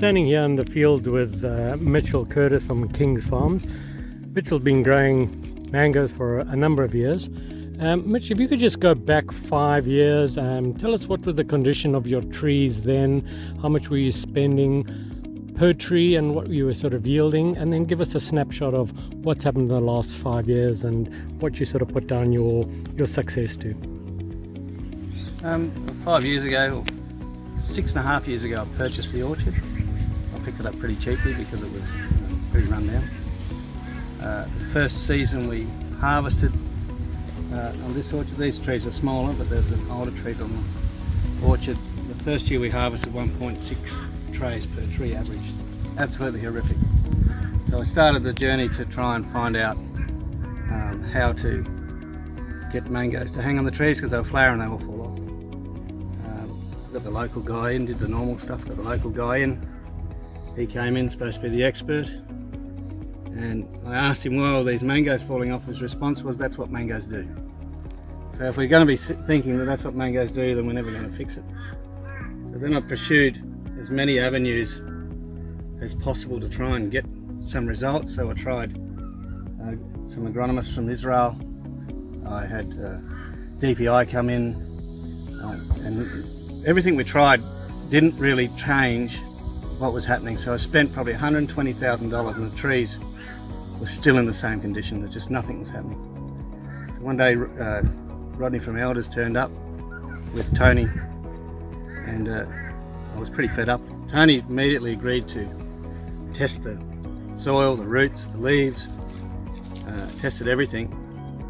standing here in the field with Mitchell Curtis from King's Farms. Mitchell's been growing mangoes for a number of years. Mitch, if you could just go back 5 years, tell us what was the condition of your trees then, how much were you spending per tree and what you were sort of yielding, and then give us a snapshot of what's happened in the last 5 years and what you sort of put down your success to. 5 years ago, 6.5 years ago, I purchased the orchard. I picked it up pretty cheaply because it was pretty run down. The first season we harvested on this orchard, these trees are smaller, but there's some older trees on the orchard. The first year we harvested 1.6 trays per tree average. Absolutely horrific. So I started the journey to try and find out how to get mangoes to hang on the trees because they were flowering, they all fall off. Got the local guy in, did the normal stuff, got the local guy in. He came in, supposed to be the expert, and I asked him why all these mangoes falling off. His response was, that's what mangoes do. So if we're going to be thinking that that's what mangoes do, then we're never going to fix it. So then I pursued as many avenues as possible to try and get some results. So I tried some agronomists from Israel. I had DPI come in, and everything we tried didn't really change what was happening. So I spent probably $120,000 and the trees were still in the same condition. There's just nothing was happening. So one day Rodney from Elders turned up with Tony, and I was pretty fed up. Tony immediately agreed to test the soil, the roots, the leaves, tested everything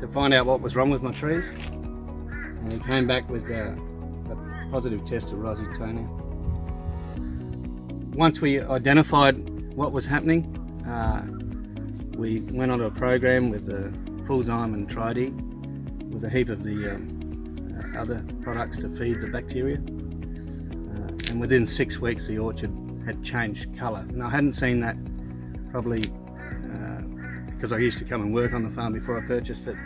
to find out what was wrong with my trees. And he came back with a positive test of rositonia. Once we identified what was happening, we went onto a program with Fullzyme and Tri-D with a heap of the other products to feed the bacteria. And within 6 weeks the orchard had changed colour. And I hadn't seen that probably because I used to come and work on the farm before I purchased it,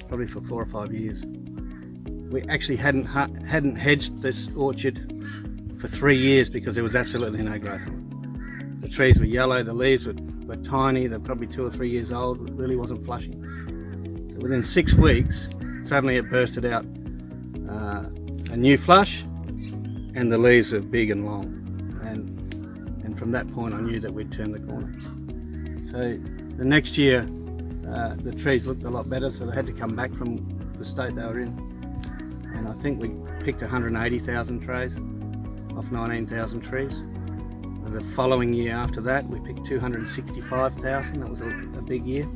probably for 4 or 5 years. We actually hadn't hedged this orchard for 3 years because there was absolutely no growth on it. The trees were yellow, the leaves were tiny, they're probably 2 or 3 years old, it really wasn't flushing. So within 6 weeks, suddenly it bursted out a new flush, and the leaves were big and long. And from that point I knew that we'd turned the corner. So the next year the trees looked a lot better, so they had to come back from the state they were in. And I think we picked 180,000 trays off 19,000 trees. And the following year after that, we picked 265,000. That was a big year.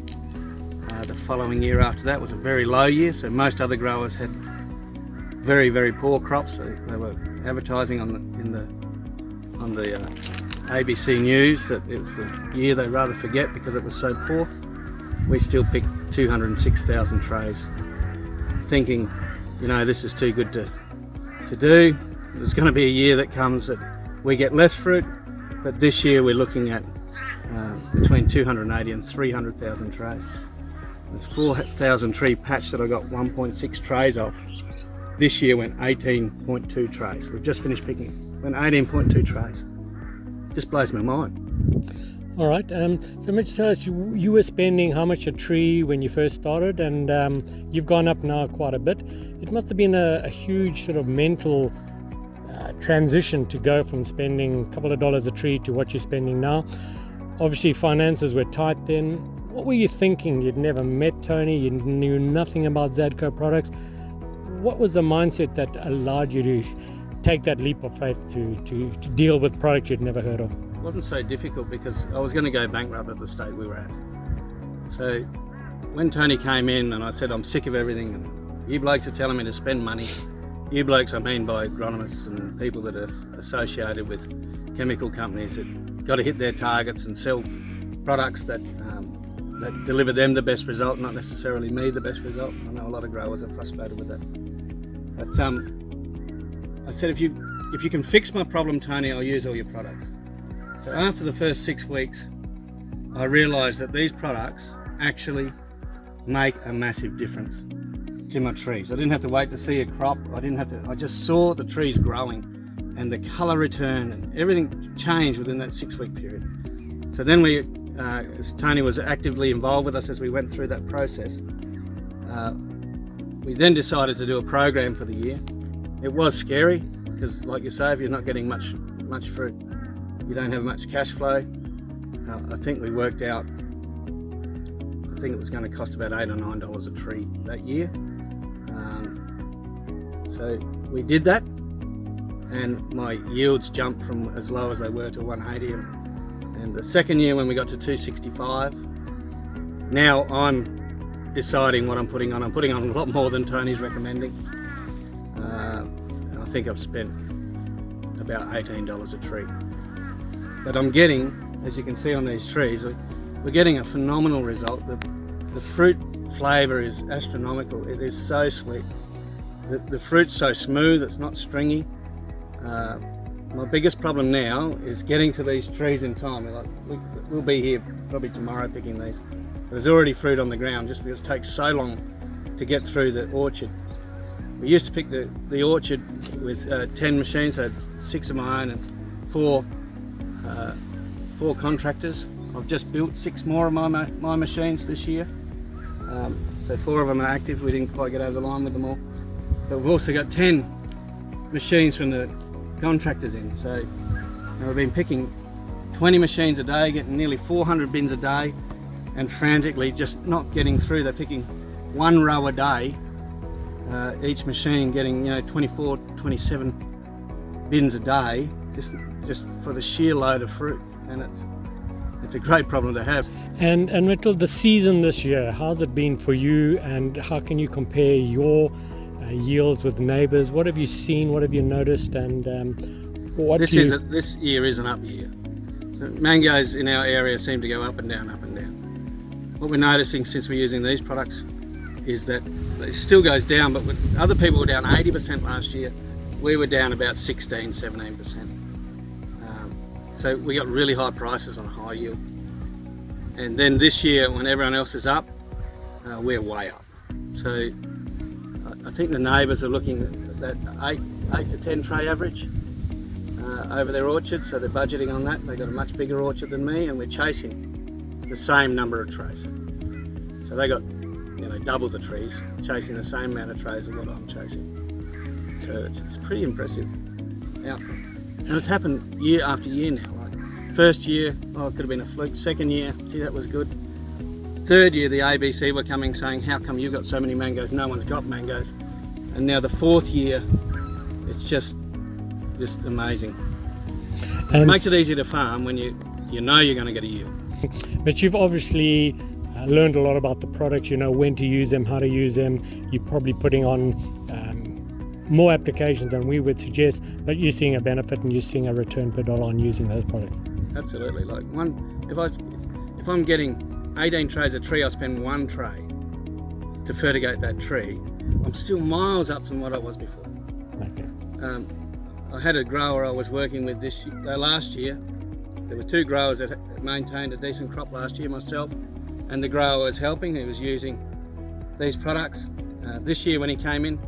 The following year after that was a very low year, so most other growers had very, very poor crops. So they were advertising on the ABC News that it was the year they'd rather forget because it was so poor. We still picked 206,000 trays, thinking, you know, this is too good to do. There's going to be a year that comes that we get less fruit, but this year we're looking at between 280 and 300,000 trays. There's 4,000 tree patch that I got 1.6 trays off. This year went 18.2 trays. We've just finished picking it. Went 18.2 trays. Just blows my mind. All right, so Mitch, tell us, you were spending how much a tree when you first started, and you've gone up now quite a bit. It must have been a huge sort of mental transition to go from spending a couple of dollars a tree to what you're spending now. Obviously finances were tight then. What were you thinking? You'd never met Tony, you knew nothing about Zadco products. What was the mindset that allowed you to take that leap of faith to deal with products you'd never heard of? It wasn't so difficult because I was going to go bankrupt at the state we were at. So when Tony came in and I said, I'm sick of everything, and you blokes are telling me to spend money. You blokes, I mean by agronomists and people that are associated with chemical companies that got to hit their targets and sell products that deliver them the best result, not necessarily me the best result. I know a lot of growers are frustrated with that. But I said, if you can fix my problem, Tony, I'll use all your products. So after the first 6 weeks, I realised that these products actually make a massive difference to my trees. I didn't have to wait to see a crop. I just saw the trees growing and the colour return and everything changed within that 6-week period. So then we, as Tony was actively involved with us as we went through that process, we then decided to do a program for the year. It was scary because, like you say, if you're not getting much fruit, you don't have much cash flow. I think we worked out, I think it was going to cost about $8 or $9 a tree that year. So we did that, and my yields jumped from as low as they were to 180. And the second year when we got to 265, now I'm deciding what I'm putting on. I'm putting on a lot more than Tony's recommending. I think I've spent about $18 a tree. But I'm getting, as you can see on these trees, we're getting a phenomenal result. The fruit flavour is astronomical. It is so sweet. The fruit's so smooth, it's not stringy. My biggest problem now is getting to these trees in time. We'll be here probably tomorrow picking these. There's already fruit on the ground just because it takes so long to get through the orchard. We used to pick the orchard with 10 machines, so I had 6 of my own and 4 contractors. I've just built 6 more of my machines this year. So 4 of them are active. We didn't quite get over the line with them all. But we've also got 10 machines from the contractors in. So we've been picking 20 machines a day, getting nearly 400 bins a day, and frantically just not getting through. They're picking 1 row a day, each machine getting 24, 27 bins a day, just for the sheer load of fruit. And it's a great problem to have. And Mitchell, the season this year, how's it been for you, and how can you compare your yields with neighbours? What have you seen? What have you noticed? And this year is an up year. So mangoes in our area seem to go up and down, up and down. What we're noticing since we're using these products is that it still goes down, but other people were down 80% last year. We were down about 16, 17%. So we got really high prices on high yield. And then this year, when everyone else is up, we're way up. So I think the neighbours are looking at that 8 to 10 tray average over their orchard, so they're budgeting on that. They've got a much bigger orchard than me, and we're chasing the same number of trays. So they got double the trees, chasing the same amount of trays as what I'm chasing. So it's pretty impressive outcome. And it's happened year after year now. Like first year, it could have been a fluke. Second year, gee, that was good. Third year, the ABC were coming saying, how come you've got so many mangoes? No one's got mangoes. And now the 4th year, it's just amazing. And it makes it easy to farm when you know you're going to get a yield. But you've obviously learned a lot about the products. You know when to use them, how to use them. You're probably putting on more applications than we would suggest, but you're seeing a benefit and you're seeing a return per dollar on using those products. Absolutely. Like if I'm getting 18 trays a tree, I spend 1 tray to fertigate that tree. I'm still miles up from what I was before. Okay. I had a grower I was working with last year. There were 2 growers that maintained a decent crop last year, myself and the grower I was helping, who was using these products. This year when he came in,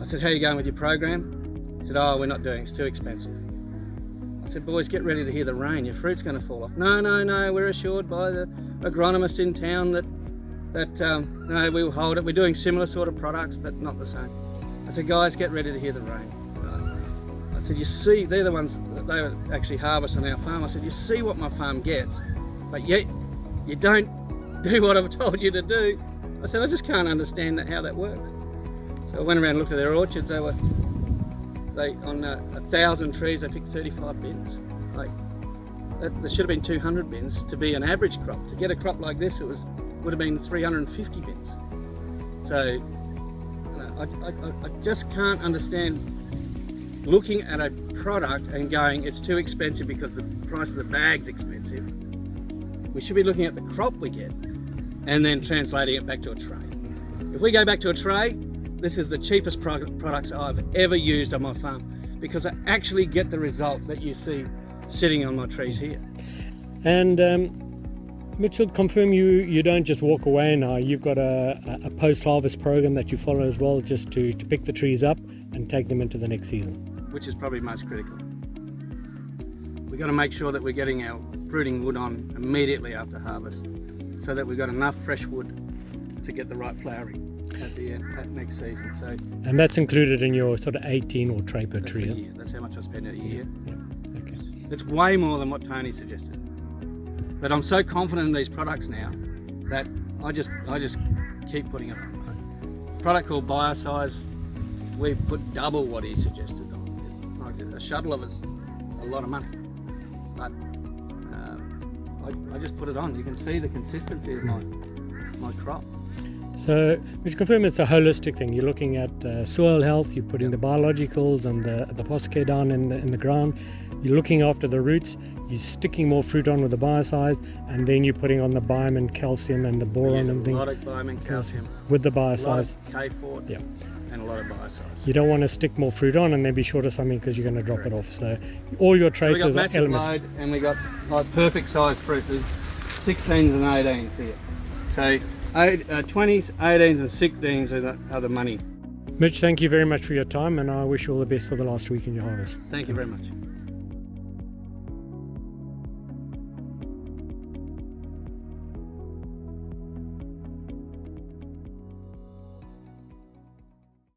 I said, how are you going with your program? He said, we're not doing it, it's too expensive. I said, boys, get ready to hear the rain, your fruit's going to fall off. No, we're assured by the agronomist in town that no, we'll hold it. We're doing similar sort of products, but not the same. I said, guys, get ready to hear the rain. I said, you see, they're the ones that they would actually harvest on our farm. I said, you see what my farm gets, but yet you don't do what I've told you to do. I said, I just can't understand how that works. So I went around and looked at their orchards. On 1,000 trees, they picked 35 bins. Like there should have been 200 bins to be an average crop. To get a crop like this, would have been 350 bins. So I just can't understand looking at a product and going, it's too expensive because the price of the bag's expensive. We should be looking at the crop we get and then translating it back to a tray. If we go back to a tray, this is the cheapest products I've ever used on my farm because I actually get the result that you see sitting on my trees here. And Mitchell, confirm you don't just walk away now. You've got a post-harvest program that you follow as well, just to pick the trees up and take them into the next season. which is probably most critical. We've got to make sure that we're getting our fruiting wood on immediately after harvest, so that we've got enough fresh wood to get the right flowering at the end, at next season. So And that's included in your sort of 18 or tray per that's a tree. year. That's how much I spend a year. Yeah. Okay. It's way more than what Tony suggested. But I'm so confident in these products now that I just keep putting it on. A product called Biosize, we put double what he suggested on. Like a shuttle of it's a lot of money, but I just put it on. You can see the consistency of my crop. So, which confirm it's a holistic thing. You're looking at soil health, you're putting the biologicals and the phosphate down in the ground, you're looking after the roots, you're sticking more fruit on with the Biosize, and then you're putting on the biome and calcium and the boron and A things lot of biome and calcium, with the a lot Biosize. of K4, Yeah. and a lot of Biosize. You don't want to stick more fruit on and then be short of something because you're going to drop it off. So all your So we got traces are massive element. load, and we got like perfect size fruit. There's 16s and 18s here. So 20s, 18s and 16s are the money. Mitch, thank you very much for your time, and I wish you all the best for the last week in your harvest. Thank you very much.